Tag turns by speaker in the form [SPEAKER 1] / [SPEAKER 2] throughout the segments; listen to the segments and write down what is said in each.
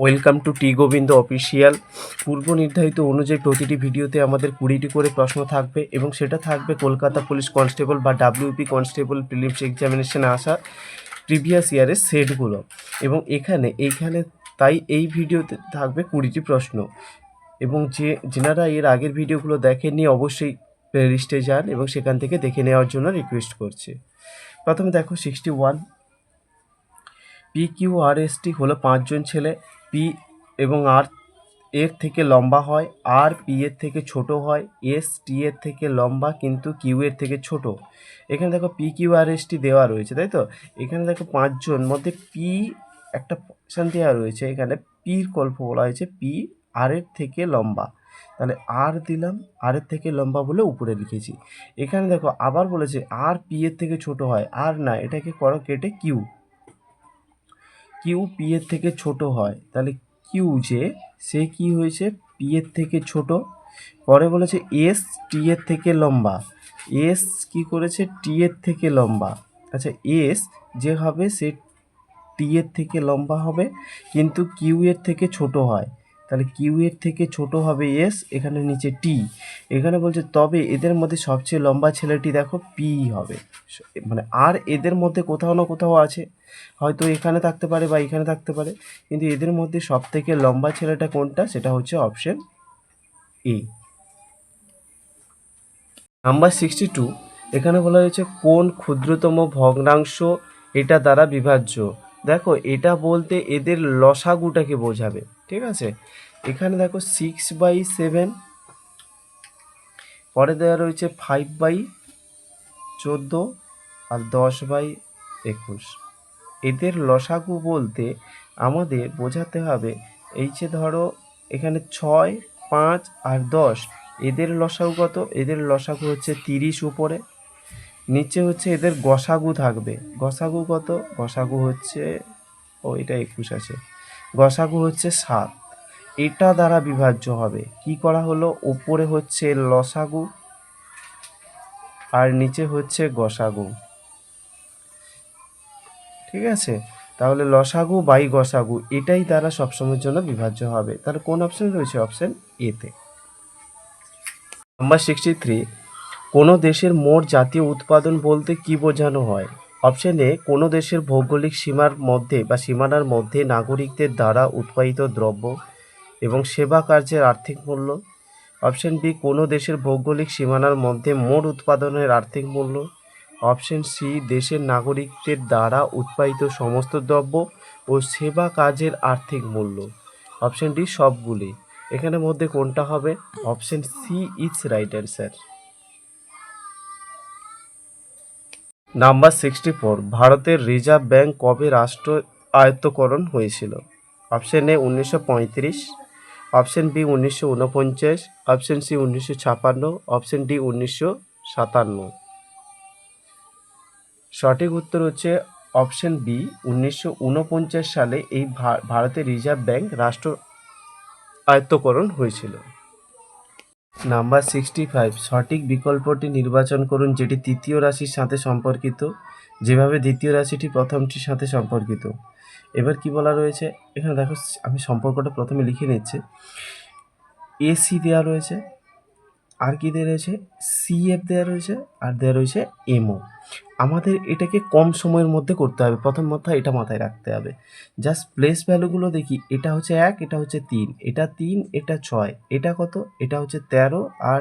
[SPEAKER 1] Welcome to T Gobinda official. পূর্ব নির্ধারিত অনুযায়ী প্রতিটি ভিডিওতে আমাদের 20টি করে প্রশ্ন থাকবে এবং সেটা থাকবে কলকাতা পুলিশ কনস্টেবল বা ডাব্লিউপি কনস্টেবল প্রিলিমস এক্সামিনেশনে আসা প্রিভিয়াস ইয়ারের সেটগুলো। এবং এইখানে তাই এই ভিডিওতে থাকবে 20টি প্রশ্ন, এবং যেনারা এর আগের ভিডিওগুলো দেখেননি অবশ্যই প্লে লিস্টে যান এবং সেখান থেকে দেখে নেওয়ার জন্য রিকোয়েস্ট করছি। প্রথমে দেখো 61, PQRST হলো 5 জন ছেলে। পি এবং আর এর থেকে লম্বা হয়, আর পি এর থেকে ছোট হয়, এস টি এর থেকে লম্বা কিন্তু কিউ এর থেকে ছোট। এখানে দেখো PQRST দেওয়া রয়েছে, তাই তো? এখানে দেখো 5 জন মধ্যে পি একটা অপশান দেওয়া রয়েছে, এখানে পির গল্প বলা হয়েছে পি আর এর থেকে লম্বা, তাহলে আর দিলাম, আর এর থেকে লম্বা বলে উপরে লিখেছি। এখানে দেখো আবার বলেছে আর পি এর থেকে ছোট হয়, আর না, এটাকে করো কেটে কিউ পি এর থেকে ছোট হয়, তাহলে কিউ যে সে কি হয়েছে পি এর থেকে ছোট। পরে বলেছে এস টি এর থেকে লম্বা, এস কি করেছে টি এর থেকে লম্বা। আচ্ছা, এস যে হবে সে টি এর থেকে লম্বা হবে কিন্তু কিউ এর থেকে ছোট হয়, তাহলে কিউ এর থেকে ছোট হবে এস, এখানে নিচে টি। এখানে বলছে তবে এদের মধ্যে সবচেয়ে লম্বা ছেলেটি দেখো পি হবে, মানে আর এদের মধ্যে কোথাও না কোথাও আছে, হয়তো এখানে থাকতে পারে বা এখানে থাকতে পারে, কিন্তু এদের মধ্যে সব থেকে লম্বা ছেলেটা কোনটা, সেটা হচ্ছে অপশন এ। নাম্বার 62, এখানে বলা হয়েছে কোন ক্ষুদ্রতম ভগ্নাংশ এটা দ্বারা বিভাজ্য। দেখো এটা বলতে এদের লসাগুটাকে বোঝাবে, ঠিক আছে? এখানে দেখো 6/7, পরে দেওয়া রয়েছে 5/14 আর 10/21। এদের লসাগু বলতে আমাদের বোঝাতে হবে এই যে ধরো এখানে 6, 5 আর 10, এদের লসাগু কত? এদের লসাগু হচ্ছে 30 উপরে, নিচে হচ্ছে এদের গসাগু থাকবে। গসাগু কত? গসাগু হচ্ছে এটা 21 আছে, গসাগু হচ্ছে 7। এটা দ্বারা বিভাজ্য হবে, কি করা হলো, উপরে হচ্ছে লসাগু আর নিচে হচ্ছে গসাগু, ঠিক আছে? তাহলে লসাগু বাই গসাগু এটাই দ্বারা সবসময়ের জন্য বিভাজ্য হবে, তাহলে কোন অপশন রয়েছে? অপশন এতে। নাম্বার 63, কোনো দেশের মোট জাতীয় উৎপাদন বলতে কি বোঝানো হয়? অপশন এ কোনো দেশের ভৌগোলিক সীমার মধ্যে বা সীমানার মধ্যে নাগরিকদের দ্বারা উৎপাদিত দ্রব্য এবং সেবা কার্যের আর্থিক মূল্য। অপশন বি কোনো দেশের ভৌগোলিক সীমানার মধ্যে মোট উৎপাদনের আর্থিক মূল্য। অপশন সি দেশের নাগরিকদের দ্বারা উৎপাদিত সমস্ত দ্রব্য ও সেবা কাজের আর্থিক মূল্য। অপশন ডি সবগুলি। এখানে মধ্যে কোনটা হবে? Option C is right answer. Number 64, ভারতের রিজার্ভ ব্যাঙ্ক কবে রাষ্ট্র আয়ত্তকরণ হয়েছিল? Option A 1935, option B 1949, option C 1956, option D 1957। সঠিক উত্তর হচ্ছে অপশন বি 1949 সালে এই ভারতের রিজার্ভ ব্যাঙ্ক রাষ্ট্র আয়ত্তকরণ হয়েছিল। নাম্বার 65, সঠিক বিকল্পটি নির্বাচন করুন যেটি তৃতীয় রাশির সাথে সম্পর্কিত যেভাবে দ্বিতীয় রাশিটি প্রথমটির সাথে সম্পর্কিত। এবার কি বলা রয়েছে এখানে দেখো, আমি সম্পর্কটা প্রথমে লিখে নিচ্ছি। এসি দেওয়া রয়েছে, আর কি দেওয়া রয়েছে? সিএফ দেওয়া রয়েছে, আর দেওয়া রয়েছে এমও। আমাদের এটাকে কম সময়ের মধ্যে করতে হবে, প্রথম মাথায় এটা মাথায় রাখতে হবে। জাস্ট প্লেস ভ্যালুগুলো দেখি, এটা হচ্ছে 1, এটা হচ্ছে 3, এটা 3, এটা 6, এটা কত? এটা হচ্ছে 13, আর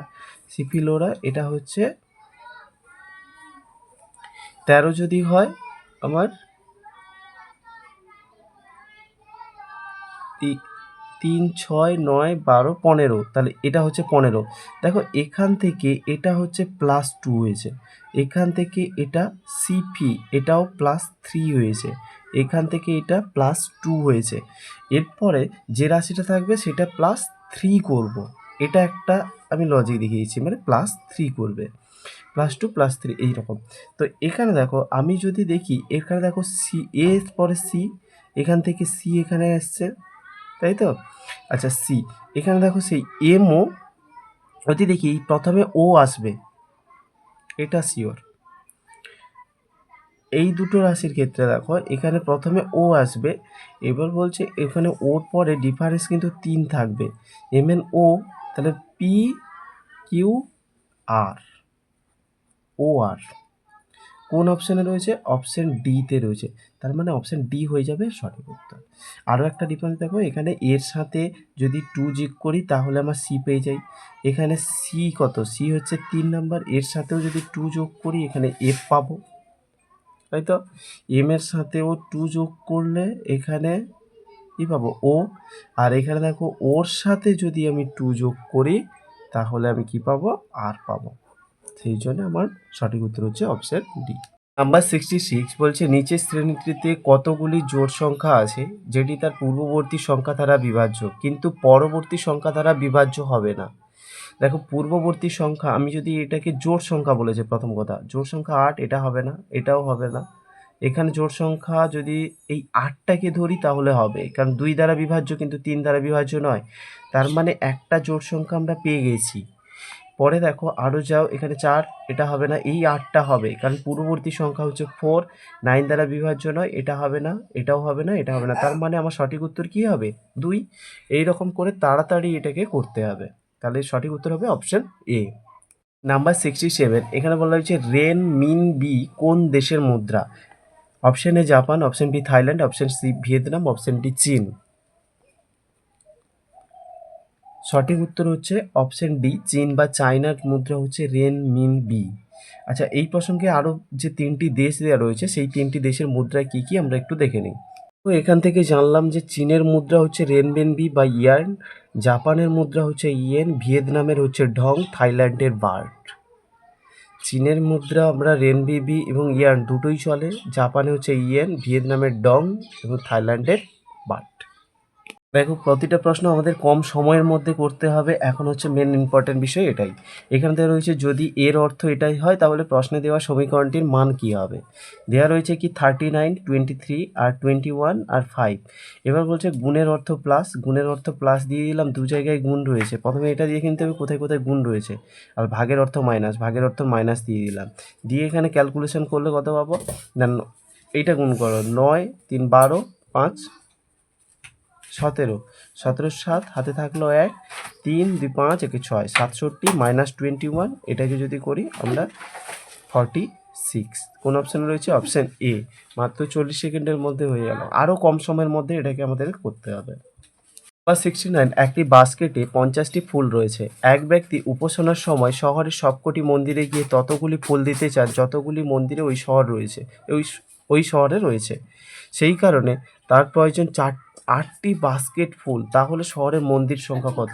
[SPEAKER 1] সিফিলোরা এটা হচ্ছে 13 যদি হয় আমার 3, 6, 9, 12, 15, তাহলে এটা হচ্ছে 15। দেখো এখান থেকে এটা হচ্ছে +2 হয়েছে, এখান থেকে এটা সিপি এটাও +3 হয়েছে, এখান থেকে এটা +2 হয়েছে। এরপরে যে রাশিটা থাকবে সেটা +3 করব, এটা একটা আমি লজিক দেখিয়েছি, মানে +3 করবে, +2 +3 এইরকম। তো এখানে দেখো আমি যদি দেখি, এখানে দেখো সি, এর পরে সি, এখান থেকে সি এখানে আসছে, তাই তো? আচ্ছা সি, এখানে দেখো সেই এমও যদি দেখি প্রথমে ও আসবে, এটা শিওর। এই দুটো রাশির ক্ষেত্রে দেখো এখানে প্রথমে ও আসবে, এবার বলছে এখানে ওর পরে ডিফারেন্স কিন্তু 3 থাকবে, এমএন ও, তাহলে পি কিউ আর, ও আর কোন অপশানে রয়েছে? অপশান ডিতে রয়েছে, তার মানে অপশান ডি হয়ে যাবে সঠিক উত্তর। আরও একটা ডিফারেন্স দেখো, এখানে এর সাথে যদি 2 যোগ করি তাহলে আমার সি পেয়ে যাই, এখানে সি কত? সি হচ্ছে 3 নাম্বার, এর সাথেও যদি 2 যোগ করি এখানে এফ পাবো, তাই তো? এম এর সাথেও 2 যোগ করলে এখানে কী পাবো? ও। আর এখানে দেখো ওর সাথে যদি আমি 2 যোগ করি তাহলে আমি কি পাবো? আর পাবো। সেই জন্য আমার সঠিক উত্তর হচ্ছে অপশন ডি। নাম্বার 66 বলছে নিচের শ্রেণীটিতে কতগুলি জোড় সংখ্যা আছে যেটি তার পূর্ববর্তী সংখ্যা দ্বারা বিভাজ্য কিন্তু পরবর্তী সংখ্যা দ্বারা বিভাজ্য হবে না। দেখো পূর্ববর্তী সংখ্যা, আমি যদি এটাকে জোড় সংখ্যা বলেছে, প্রথম কথা জোড় সংখ্যা 8, এটা হবে না, এটাও হবে না। এখানে জোড় সংখ্যা যদি এই 8টাকে ধরি তাহলে হবে, কারণ 2 দ্বারা বিভাজ্য কিন্তু 3 দ্বারা বিভাজ্য নয়, তার মানে একটা জোড় সংখ্যা আমরা পেয়ে গেছি। পরে দেখো আরও যাও, এখানে 4, এটা হবে না, এই 8টা হবে, কারণ পূর্ববর্তী সংখ্যা হচ্ছে 4, 9 দ্বারা বিভাজ্য নয়, এটা হবে না, এটাও হবে না, এটা হবে না, তার মানে আমার সঠিক উত্তর কী হবে? 2। এই রকম করে তাড়াতাড়ি এটাকে করতে হবে, তাহলে সঠিক উত্তর হবে অপশন এ। নাম্বার 67 এখানে বলা হয়েছে রেন মিন বি কোন দেশের মুদ্রা? Option A Japan, option B Thailand, option C Vietnam, option D চীন। সঠিক উত্তর হচ্ছে অপশন ডি চীন বা চায়নার মুদ্রা হচ্ছে রেন মিন বি। আচ্ছা, এই প্রসঙ্গে আরও যে 3টি দেশ দেওয়া রয়েছে সেই 3টি দেশের মুদ্রা কী কী আমরা একটু দেখে নিই। তো এখান থেকে জানলাম যে চীনের মুদ্রা হচ্ছে রেনবেনবি বা ইয়ার্ন, জাপানের মুদ্রা হচ্ছে ইয়েন, ভিয়েতনামের হচ্ছে ঢং, থাইল্যান্ডের বার্ট। চীনের মুদ্রা আমরা রেনবিবি এবং ইয়ার্ন দুটোই চলে, জাপানে হচ্ছে ইয়েন, ভিয়েতনামের ডং এবং থাইল্যান্ডের বার্ট। দেখো প্রতিটা প্রশ্ন আমাদের কম সময়ের মধ্যে করতে হবে, এখন হচ্ছে মেন ইম্পর্টেন্ট বিষয় এটাই। এখান থেকে রয়েছে যদি এর অর্থ এটাই হয় তাহলে প্রশ্নে দেওয়া সমীকরণটির মান কী হবে। দেওয়া রয়েছে কি 39, 23 আর 21 আর 5। এবার বলছে গুণের অর্থ প্লাস, গুণের অর্থ প্লাস দিয়ে দিলাম, দু জায়গায় গুণ রয়েছে, প্রথমে এটা দিয়ে কিনতে হবে কোথায় কোথায় গুণ রয়েছে। আর ভাগের অর্থ মাইনাস, ভাগের অর্থ মাইনাস দিয়ে দিলাম, দিয়ে এখানে ক্যালকুলেশন করলে কত পাবো? দেন এইটা গুণ করো, 9 3 12 5 17, 17 7 হাতে থাকলো 1, 3 2 5 1 6, 67 মাইনাস 21, এটাকে যদি করি আমরা 46। কোন অপশানে রয়েছে? Option A. মাত্র 40 সেকেন্ডের মধ্যে হয়ে গেল, আরও কম সময়ের মধ্যে এটাকে আমাদের করতে হবে। নাম্বার 69 একটি বাস্কেটে 50টি ফুল রয়েছে, এক ব্যক্তি উপাসনার সময় শহরের সবকটি মন্দিরে গিয়ে ততগুলি ফুল দিতে চান যতগুলি মন্দিরে ওই শহরে রয়েছে, সেই কারণে তার প্রয়োজন 8টি বাস্কেট ফুল, তাহলে শহরের মন্দির সংখ্যা কত?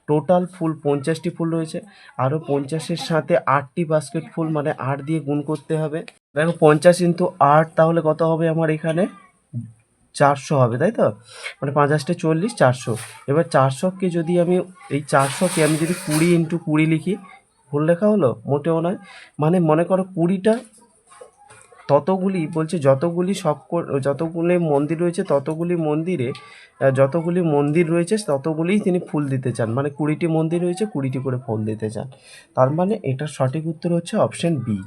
[SPEAKER 1] টোটাল ফুল 50টি ফুল রয়েছে, আরও 50-এর সাথে 8টি বাস্কেট ফুল মানে 8 দিয়ে গুণ করতে হবে। দেখো 50 ইন্টু 8 তাহলে কত হবে আমার এখানে? 400 হবে, তাই তো? মানে 5 8 40, 400। এবার 400কে যদি আমি এই 400কে আমি যদি 20 ইন্টু 20 লিখি, ভুল লেখা হলো? মোটেও নয়। মানে মনে করো 20টা, ততগুলি বলছে যতগুলি মন্দির রয়েছে ততগুলি মন্দিরে যতগুলি মন্দির রয়েছে ততগুলিই তিনি ফুল দিতে চান, মানে 20টি মন্দির রয়েছে 20টি করে ফুল দিতে চান, তার মানে এটার সঠিক উত্তর হচ্ছে অপশন বি।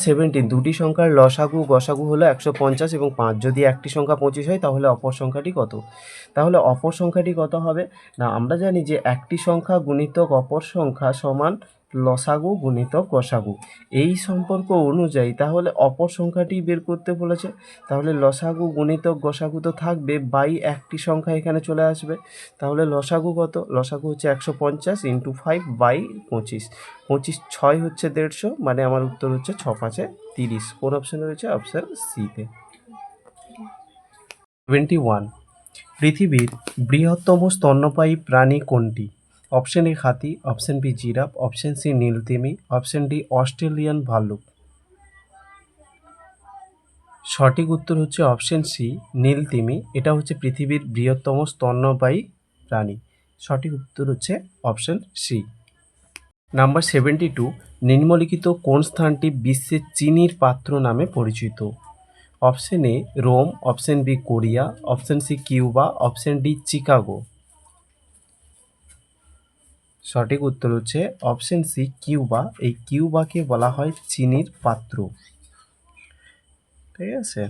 [SPEAKER 1] 17 দুটি সংখ্যার লসাগু গসাগু হলো 150 এবং 5, যদি একটি সংখ্যা 25 হয় তাহলে অপর সংখ্যাটি কত? তাহলে অপর সংখ্যাটি কত হবে না, আমরা জানি যে একটি সংখ্যা গুণিতক অপর সংখ্যা সমান লসাগু গুণিতক গসাগু, এই সম্পর্ক অনুযায়ী তাহলে অপর সংখ্যাটি বের করতে বলেছে, তাহলে লসাগু গুণিতক গসাগু তো থাকবে, বাই একটি সংখ্যা এখানে চলে আসবে, তাহলে লসাগু কত? লসাগু হচ্ছে 150 ইন্টু 5 বাই 25, 25 6 হচ্ছে 150, মানে আমার উত্তর হচ্ছে 6 5 30। কোন অপশানে রয়েছে? অপশান সিতে। 21 পৃথিবীর বৃহত্তম স্তন্যপায়ী প্রাণী কোনটি? অপশন এ হাতি, option B giraffe, option C নীলতিমি, অপশন ডি অস্ট্রেলিয়ান ভাল্লুক। সঠিক উত্তর হচ্ছে অপশন সি নীলতিমি, এটা হচ্ছে পৃথিবীর বৃহত্তম স্তন্যপায়ী প্রাণী। সঠিক উত্তর হচ্ছে অপশন সি। নাম্বার 72 নিম্নলিখিত কোন স্থানটি বিশ্বের চিনির পাত্র নামে পরিচিত? Option A Rome, option B Korea, option C Cuba, option D Chicago. সঠিক উত্তর হচ্ছে অপশন সি কিউবা, এই কিউবাকে বলা হয় চিনির পাত্র। ঠিক আছে।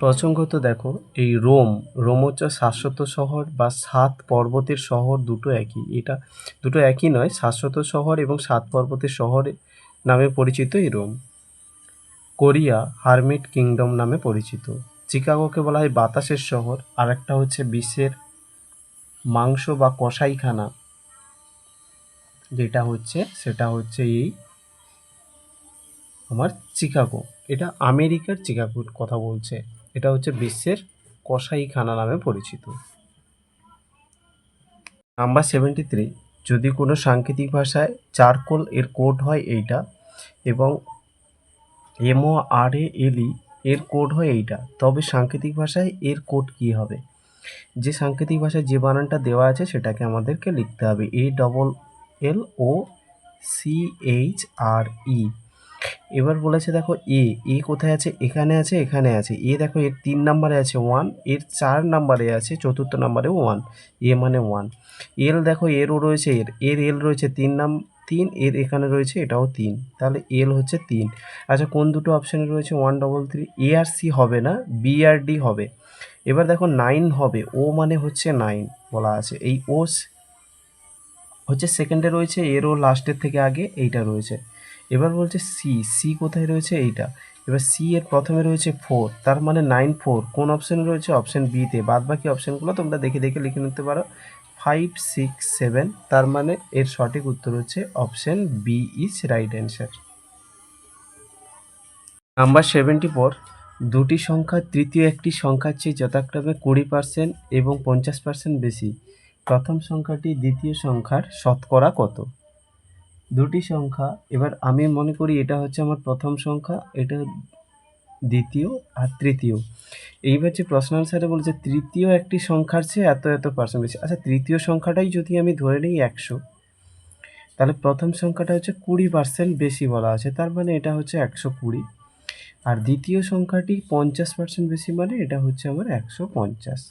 [SPEAKER 1] প্রসঙ্গত দেখো, এই রোম হচ্ছে শাশ্বত শহর বা 7 পর্বতের শহর, দুটো একই। এটা দুটো একই নয়, শাশ্বত শহর এবং 7 পর্বতের শহর নামে পরিচিত এই রোম। কোরিয়া হারমিট কিংডম নামে পরিচিত। চিকাগোকে বলা হয় বাতাসের শহর। আর একটা হচ্ছে বিশ্বের মাংস বা কসাইখানা যেটা হচ্ছে, সেটা হচ্ছে এই আমার চিকাগো। এটা আমেরিকার চিকাগোর কথা বলছে। এটা হচ্ছে বিশ্বের কসাইখানা নামে পরিচিত। নাম্বার 73, যদি কোনো সাংকেতিক ভাষায় চারকোল এর কোড হয় এইটা এবং MORALE এর কোড হয় এইটা, তবে সাংকেতিক ভাষায় এর কোড কী হবে? যে সাংকেতিক ভাষায় যে বানানটা দেওয়া আছে সেটাকে আমাদেরকে লিখতে হবে। ALLOCHRE। এবার বলেছে দেখো এ কোথায় আছে? এখানে আছে, এখানে আছে। দেখো এর 3 নম্বরে আছে 1, এর 4 নম্বরে আছে, চতুর্থ নম্বরে 1, মানে 1। এল দেখো এরও রয়েছে, এল রয়েছে 3, এর এখানে রয়েছে এটাও 3, তাহলে এল হচ্ছে 3। আচ্ছা, কোন দুটো অপশানে রয়েছে 133? এ আর সি হবে না, বি আর ডি হবে। এবার দেখো 9 হবে, ও মানে হচ্ছে 9 বলা আছে। এই ও হচ্ছে সেকেন্ডে রয়েছে, এরও লাস্টের থেকে আগে এইটা রয়েছে। এবার বলছে সি কোথায় রয়েছে? এইটা। এবার সি এর প্রথমে রয়েছে 4, তার মানে 9 4 কোন অপশানে রয়েছে? অপশান বিতে। বাদ বাকি অপশানগুলো তোমরা দেখে দেখে লিখে নিতে পারো। 5 6 7, তার মানে এর সঠিক উত্তর হচ্ছে option B is right answer. Number 74, দুটি সংখ্যা তৃতীয় একটি সংখ্যার চেয়ে যথাক্রমে 20% এবং 50% বেশি। প্রথম সংখ্যাটি দ্বিতীয় সংখ্যার শতকরা কত? দুটি সংখ্যা, এবার আমি মনে করি এটা হচ্ছে আমার প্রথম সংখ্যা, এটা দ্বিতীয় আর তৃতীয়। এইবার যে প্রশ্ন আনসারে বলেছে তৃতীয় একটি সংখ্যার চেয়ে এত এত পার্সেন্ট বেশি। আচ্ছা, তৃতীয় সংখ্যাটাই যদি আমি ধরে নিই 100, তাহলে প্রথম সংখ্যাটা হচ্ছে 20% বেশি বলা আছে, তার মানে এটা হচ্ছে 120। আর দ্বিতীয় সংখ্যাটি 50% বেশি, মানে এটা হচ্ছে আমার 150।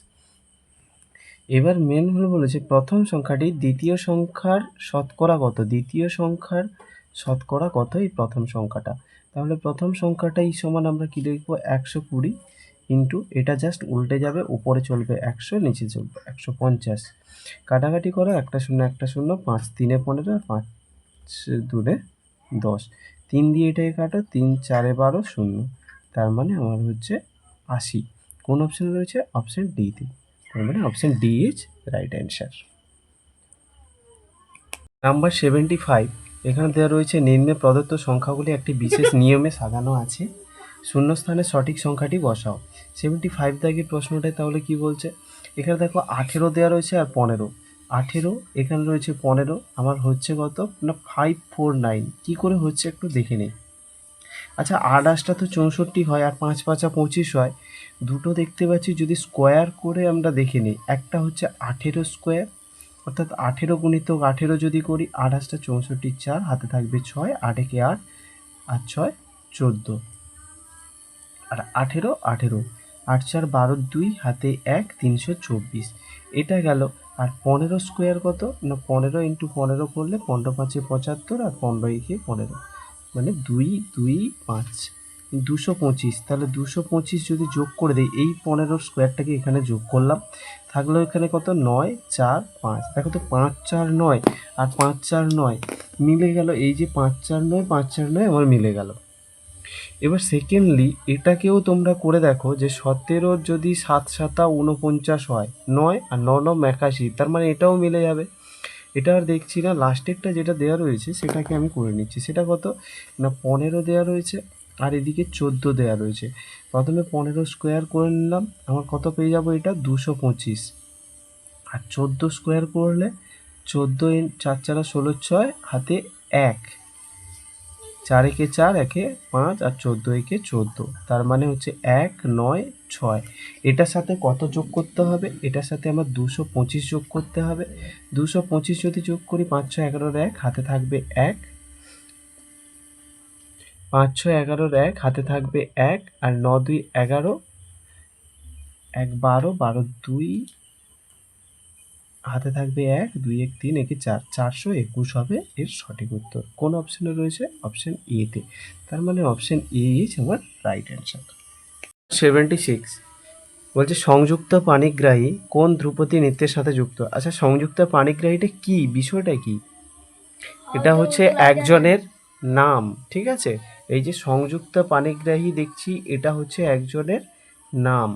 [SPEAKER 1] এবার মেন হলো বলেছে প্রথম সংখ্যাটি দ্বিতীয় সংখ্যার শতকরা কত? দ্বিতীয় সংখ্যার শতকরা কত এই প্রথম সংখ্যাটা? তাহলে প্রথম সংখ্যাটাই সমান আমরা কি লিখবো? 120 ইন্টু, এটা জাস্ট উল্টে যাবে, উপরে চলবে 100, নিচে চলবে 150। কাটাকাটি করো, একটা শূন্য একটা শূন্য, 5 3 15 আর 5 2 10। 3 দিয়ে এটাকে কাটো, 3 4 12 0, তার মানে আমার হচ্ছে 80। কোন অপশানে রয়েছে? অপশান ডিতে। তার মানে option D is right answer. Number 75, এখানে দেওয়া রয়েছে নিম্নে প্রদত্ত সংখ্যাগুলি একটি বিশেষ নিয়মে সাজানো আছে, শূন্যস্থানে সঠিক সংখ্যাটি বসাও। 75 দাগের প্রশ্নটায় তাহলে কি বলছে? এখানে দেখো 18 দেওয়া রয়েছে আর 15। 18, এখানে রয়েছে 15, আমার হচ্ছে কত না 549। কী করে হচ্ছে একটু দেখে নিই। আচ্ছা, 8 তো 64 হয় আর 5 5 25 হয়। দুটো দেখতে পাচ্ছি, যদি স্কোয়ার করে আমরা দেখে নিই, একটা হচ্ছে 18 স্কোয়ার, অর্থাৎ 18 গুণিতক 18 যদি করি, 8 8 64, 4 হাতে থাকবে 6, 8 একে 8 আর 6 14, আর 18 18, 8 4 12, 2 হাতে 1 324, এটা গেল। আর 15 স্কোয়ার কত না 15 ইন্টু 15 করলে 15 5 75 আর 15 একে 15, মানে 2 2 5 225। তাহলে 225 যদি যোগ করে দিই, এই 15 স্কোয়ারটাকে এখানে যোগ করলাম, থাকলো এখানে কত 9 4 5। দেখো তো 5 4 9 আর 5 4 9 মিলে গেল। এই যে 5 4 9 5 4 9 আমার মিলে গেল। এবার সেকেন্ডলি এটাকেও তোমরা করে দেখো যে 17 যদি 7 7 49 হয়, 9 আর 9 9 81, তার মানে এটাও মিলে যাবে। এটা আর দেখছি না, লাস্টেরটা যেটা দেওয়া রয়েছে সেটাকে আমি করে নিচ্ছি। সেটা কত না 15 দেওয়া রয়েছে আর এদিকে 14 দেওয়া রয়েছে। প্রথমে 15 স্কোয়ার করে নিলাম, আমার কত পেয়ে যাবো? এটা 225। আর 14 স্কোয়ার করলে 14 4 4 16 6 হাতে 1, 4 একে 4 একে 5 আর 14 একে 14, তার মানে হচ্ছে 1 9 6। এটার সাথে কত যোগ করতে হবে? এটার সাথে আমার 225 যোগ করতে হবে। 225 যদি যোগ করি, 5 6 11 1 হাতে থাকবে 1, 5 6 11 1 হাতে থাকবে 1, আর 9 2 11, 1 12 12 2 হাতে থাকবে 1, 2, 1, 3, একে 4, 421 হবে এর সঠিক উত্তর। কোন অপশনে রয়েছে? অপশন এ তে। তার মানে অপশন এ ইজ আমার রাইট অ্যান্সার। 76 বলছে সংযুক্ত পাণিগ্রাহী কোন ধ্রুপদী নৃত্যের সাথে যুক্ত? আচ্ছা, সংযুক্ত পাণিগ্রাহীটা কি, বিষয়টা কি? এটা হচ্ছে একজনের নাম, ঠিক আছে? এই যে সংযুক্ত পাণিগ্রাহী দেখছি, এটা হচ্ছে একজনের নাম।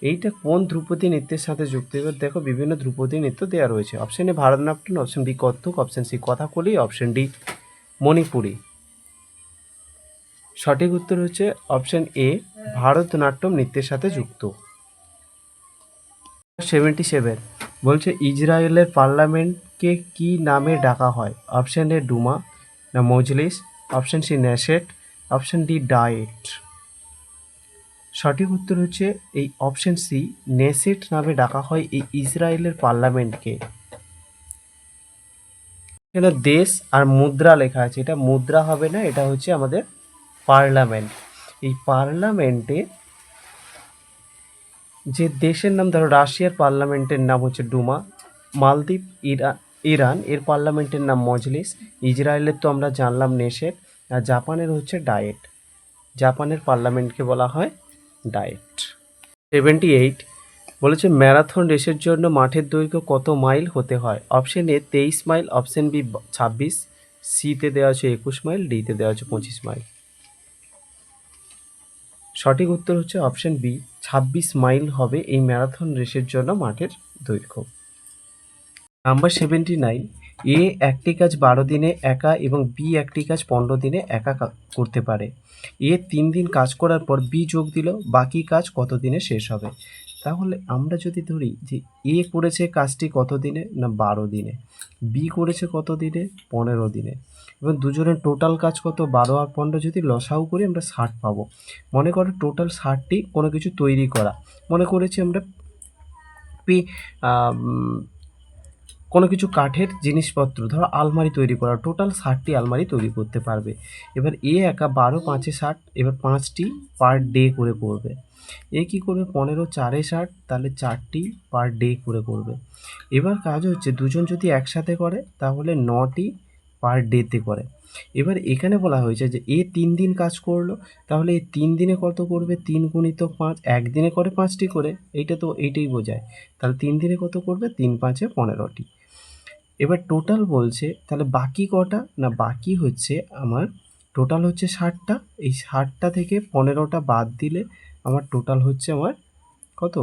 [SPEAKER 1] এইটা কোন ধ্রুপদী নৃত্যের সাথে যুক্ত? এবার দেখো বিভিন্ন ধ্রুপদী নৃত্য দেওয়া রয়েছে। Option A Bharatanatyam, option B Kathak, option C Kathakali, option D Manipuri. সঠিক উত্তর হচ্ছে অপশন এ ভারতনাট্যম নৃত্যের সাথে যুক্ত। 77 বলছে ইসরায়েলের পার্লামেন্টকে কি নামে ডাকা হয়? অপশন এ ডুমা, না Majlis, option C Knesset, option D Diet. সঠিক উত্তর হচ্ছে এই অপশন সি নেসেট নামে ডাকা হয় এই ইসরায়েলের পার্লামেন্টকে। এখানে দেশ আর মুদ্রা লেখা আছে, এটা মুদ্রা হবে না, এটা হচ্ছে আমাদের পার্লামেন্ট। এই পার্লামেন্টে যে দেশের নাম, ধরো রাশিয়ার পার্লামেন্টের নাম হচ্ছে ডুমা, মালদ্বীপ, ইরান এর পার্লামেন্টের নাম মজলিস, ইসরায়েলের তো আমরা জানলাম নেসেট, আর জাপানের হচ্ছে ডায়েট। জাপানের পার্লামেন্টকে বলা হয় ডায়েট। 78 বলেছে ম্যারাথন রেসের জন্য মাঠের দৈর্ঘ্য কত মাইল হতে হয়? Option A 23 mile, option B 26, সিতে দেওয়া আছে 21 মাইল, ডিতে দেওয়া আছে 25 মাইল। সঠিক উত্তর হচ্ছে অপশন বি 26 মাইল হবে এই ম্যারাথন রেসের জন্য মাঠের দৈর্ঘ্য। নাম্বার 79 এ একটি কাজ 12 দিনে একা এবং বি একটি কাজ 15 দিনে একা করতে পারে। এ 3 দিন কাজ করার পর বি যোগ দিল, বাকি কাজ কত দিনে শেষ হবে? তাহলে আমরা যদি ধরি যে এ করেছে কাজটি কত দিনে, না 12 দিনে, বি করেছে কত দিনে, 15 দিনে, এবং দুজনের টোটাল কাজ কত, 12 আর 15 যদি লসাউ করি আমরা 60 পাবো। মনে করো টোটাল 60টি কোনো কিছু তৈরি করা, মনে করেছি আমরা কোনো কিছু কাঠের জিনিসপত্র, ধরো আলমারি তৈরি করা, টোটাল 60টি আলমারি তৈরি করতে পারবে। এবার এ একা 12 5 60, এবার 5টি পার ডে করে করবে। এ কী করবে, 15 4 60, তাহলে 4টি পার ডে করে করবে। এবার কাজ হচ্ছে দুজন যদি একসাথে করে তাহলে 9টি পার ডেতে করে। এবার এখানে বলা হয়েছে যে এ 3 দিন কাজ করলো, তাহলে এই 3 দিনে কত করবে, 3 গুণিত 5, একদিনে করে 5টি করে, এইটাই বোঝায়। তাহলে 3 দিনে কত করবে, 3 5 15টি। এবার টোটাল বলছে, তাহলে বাকি কটা, না বাকি হচ্ছে আমার টোটাল হচ্ছে 60টা, এই 60টা থেকে 15টা বাদ দিলে আমার টোটাল হচ্ছে আমার কত,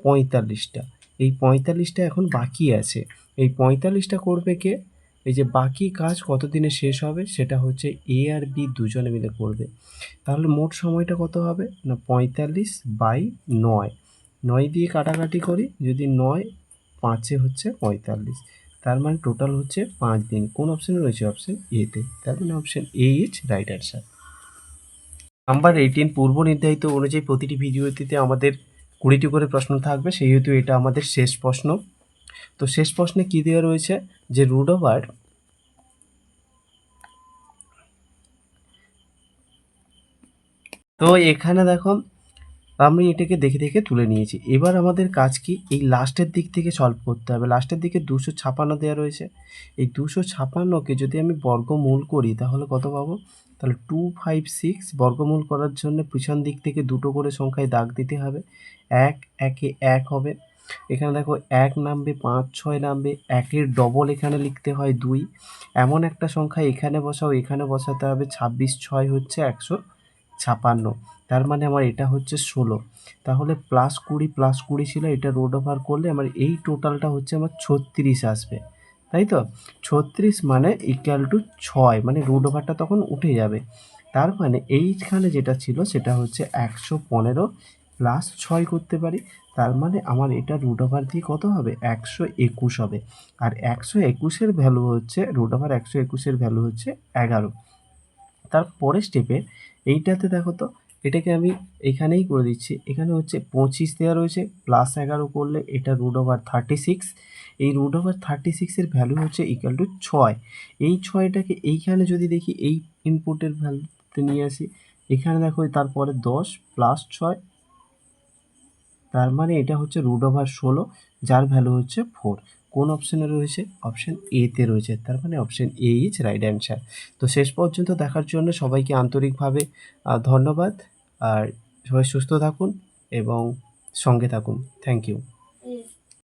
[SPEAKER 1] 45টা। এই 45টা এখন বাকি আছে, এই 45টা করবে কে? এই যে বাকি কাজ কত দিনে শেষ হবে সেটা হচ্ছে এ আর বি দুজনে মিলে করবে। তাহলে মোট সময়টা কত হবে, না 45/9, 9 দিয়ে কাটাকাটি করি, যদি 9 5 হচ্ছে 45, তার মানে টোটাল হচ্ছে 5 দিন। কোন অপশানে রয়েছে? অপশান এতে। তার মানে option A is right answer. Number 18 পূর্ব নির্ধারিত অনুযায়ী প্রতিটি ভিডিওটিতে আমাদের 20টি করে প্রশ্ন থাকবে, সেহেতু এটা আমাদের শেষ প্রশ্ন। তো শেষ প্রশ্নে কী দেওয়া রয়েছে, যে রুট ওভার তো এখানে দেখো আমি এটাকে দেখে দেখে তুলে নিয়েছি। এবার আমাদের কাজ কি, এই লাস্টের দিক থেকে সলভ করতে হবে। লাস্টের দিকে 256 দেওয়া রয়েছে, এই 256কে যদি আমি বর্গমূল করি তাহলে কত পাবো, তাহলে 256 বর্গমূল করার জন্য পিছন দিক থেকে দুটো করে সংখ্যায় দাগ দিতে হবে। 1 একে 1 হবে, এখানে দেখো 1 নামবে, 5 6 নামবে, 1-এর ডবল এখানে লিখতে হয় 2, এমন একটা সংখ্যা এখানে বসাও, এখানে বসাতে হবে, 26 6 হচ্ছে 156, তার মানে আমার এটা হচ্ছে 16। তাহলে +20 ছিল, এটা রোড ওভার করলে আমার এই টোটালটা হচ্ছে আমার 36 আসবে, তাই তো? 36 মানে ইকুয়াল টু 6, মানে রুট ওভারটা তখন উঠে যাবে। তার মানে এইখানে যেটা ছিল সেটা হচ্ছে 115 প্লাস 6 করতে পারি, তার মানে আমার এটা রুট ওভার দিয়ে কত হবে, 121 হবে। আর 121-এর ভ্যালু হচ্ছে, রুট ওভার 121-এর ভ্যালু হচ্ছে 11। তারপরের স্টেপে এইটাতে দেখো তো, এটাকে আমি এখানেই করে দিচ্ছি, এখানে হচ্ছে 25 দেওয়া রয়েছে, +11 করলে এটা রুট ওভার 36, এই রুট ওভার 36-এর ভ্যালু হচ্ছে ইকুয়াল টু 6। এই 6টাকে এইখানে যদি দেখি, এই ইনপুটের ভ্যালুতে নিয়ে আসি, এখানে দেখো তারপরে 10 + 6, তার মানে এটা হচ্ছে রুট ওভার 16, যার ভ্যালু হচ্ছে 4। কোন অপশনে রয়েছে? অপশন এ তে রয়েছে, তার মানে option A is right answer. তো শেষ পর্যন্ত দেখার জন্য সবাইকে আন্তরিকভাবে ধন্যবাদ। আর সবাই সুস্থ থাকুন এবং সঙ্গে থাকুন। Thank you.